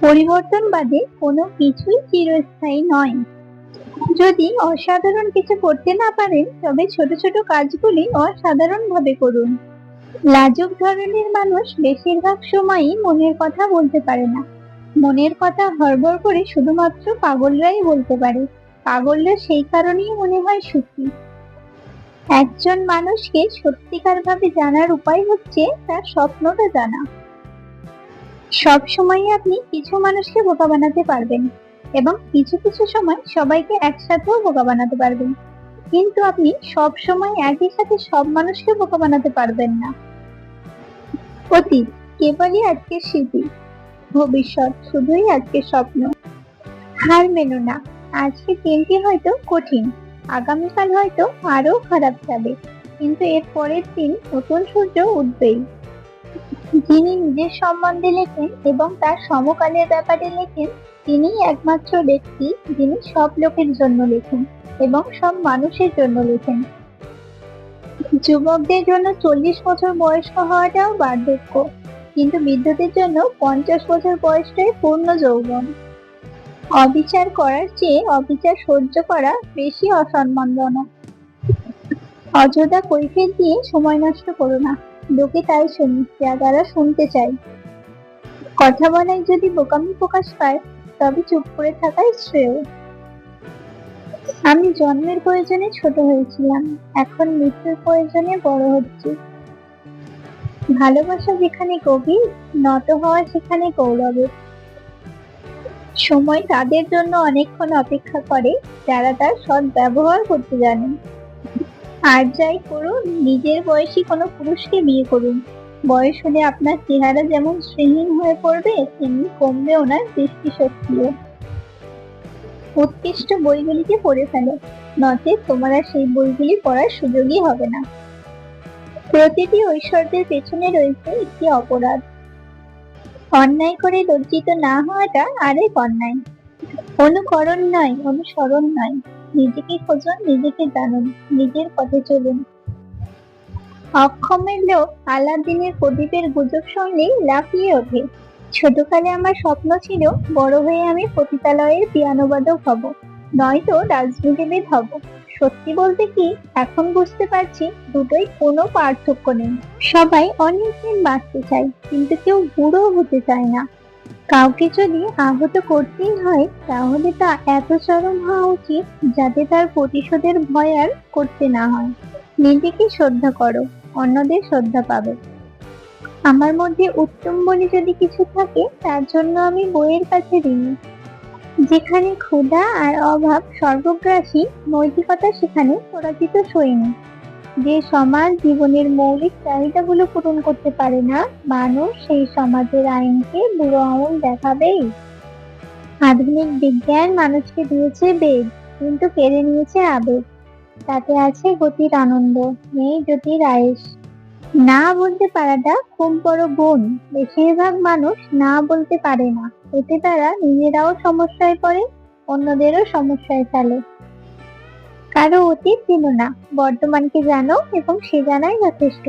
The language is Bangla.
পরিবর্তনবাদী কোনো কিছুই চিরস্থায়ী নয়। যদি অসাধারণ কিছু করতে না পারেন, তবে ছোট ছোট কাজগুলি অসাধারণ ভাবে করুন। লাজুক ধরনের মানুষ বেশিরভাগ সময়ই মনের কথা বলতে পারে না। মনের কথা হড়বড় করে শুধুমাত্র পাগলরাই বলতে পারে। পাগলরা সেই কারণেই মনে হয় সুখী। একজন মানুষকে সত্যিকার ভাবে জানার উপায় হচ্ছে তার স্বপ্নটা জানা। সব সময় আপনি কিছু মানুষকে বোকা বানাতে পারবেন এবং কিছু কিছু সময় সবাইকে একসাথেও বোকা বানাতে পারবেন, কিন্তু আপনি সব সময় একই সাথে সব মানুষকে বোকা বানাতে পারবেন না। অতীত কেবলই আজকের স্মৃতি, ভবিষ্যৎ শুধুই আজকের স্বপ্ন। হার মেনো না, আজকে দিনটি হয়তো কঠিন, আগামীকাল হয়তো আরো খারাপ যাবে, কিন্তু এর পরের দিন নতুন সূর্য উঠবেই। যিনি নিজের সম্বন্ধে লেখেন এবং তার সমকালের ব্যাপারে লেখেন, তিনিই একমাত্র ব্যক্তি যিনি সব লোকের জন্য লেখেন এবং সব মানুষের জন্য লেখেন। যুবকদের জন্য 40 বছর বয়স্ক হওয়াটাও বার্ধক্য, কিন্তু বৃদ্ধদের জন্য 50 বছর বয়সটাই পূর্ণ যৌবন। অবিচার করার চেয়ে অবিচার সহ্য করা বেশি অসম্মানজনক। অযথা কৈফিয়ত দিয়ে সময় নষ্ট করো না, লোকে তাই শুনি যা তারা শুনতে চায়। কথা বলায় যদি বোকামি প্রকাশ পায়, তবে চুপ করে থাকাই শ্রেয়। আমি জন্মের প্রয়োজনে ছোট হয়েছিলাম, এখন মৃত্যুর প্রয়োজনে বড় হচ্ছি। ভালোবাসা যেখানে গভীর, নত হওয়া সেখানে গৌরবের। সময় তাদের জন্য অনেকক্ষণ অপেক্ষা করে যারা তার সৎ ব্যবহার করতে জানেন। আর যাই করুন, নিজের বয়সী কোনো পুরুষকে বিয়ে করুন। বয়স হলে আপনার চেহারা যেমন শ্রীহীন হয়ে পড়বে, তেমনি কমবে ওনার দৃষ্টিশক্তিও। উৎকৃষ্ট বইগুলিকে পড়ে ফেলো, নচেত তোমার আর সেই বইগুলি পড়ার সুযোগই হবে না। প্রতিটি ঐশ্বর্যের পেছনে রয়েছে একটি অপরাধ। অন্যায় করে লজ্জিত না হওয়াটা আরেক অন্যায়। অনুকরণ নয়, অনুসরণ নয়। নিজেকে খোঁজুন, নিজেকে জানুন, নিজের পথে চলুন। অক্ষমের লোক আলাদিনের প্রদীপের গুজব শুনলেই লাফিয়ে ওঠে। ছোটকালে আমার স্বপ্ন ছিল বড় হয়ে আমি পতিতালয়ের পিয়ানোবাদক হব, নয়তো রাজনীতিবিদ হব। সত্যি বলতে কি, এখন বুঝতে পারছি দুটোই কোনো পার্থক্য নেই। সবাই অনেক দিন বাঁচতে চায়, কিন্তু কেউ বুড়ো হতে চায় না। কাউকে যদি আহত করতেই হয়, তাহলে তা এত চরম হওয়া উচিত যাতে তার প্রতিশোধের ভয় আর করতে না হয়। নিজেকে শ্রদ্ধা করো, অন্যদের শ্রদ্ধা পাবে। আমার মধ্যে উত্তম বলে যদি কিছু থাকে, তার জন্য আমি বইয়ের কাছে ঋণী। যেখানে ক্ষুধা আর অভাব সর্বগ্রাসী, নৈতিকতা সেখানে পরাজিত সৈনিক। যে সমাজ জীবনের মৌলিক চাহিদাগুলো পূরণ করতে পারে না, মানুষ সেই সমাজের আইনকে বুড়ো আঙুল দেখাবেই। আধুনিক বিজ্ঞান মানুষকে দিয়েছে বেগ, কিন্তু কেড়ে নিয়েছে আবেগ। তাতে আছে গতির আনন্দ, নেই জ্যোতির আয়েশ। না বলতে পারাটা খুব বড় গুণ। বেশিরভাগ মানুষ না বলতে পারে না, এতে তারা নিজেরাও সমস্যায় পড়ে, অন্যদেরও সমস্যায় ফেলে। কারো অতীত চেনো না, বর্তমানকে জানো এবং সে জানাই যথেষ্ট।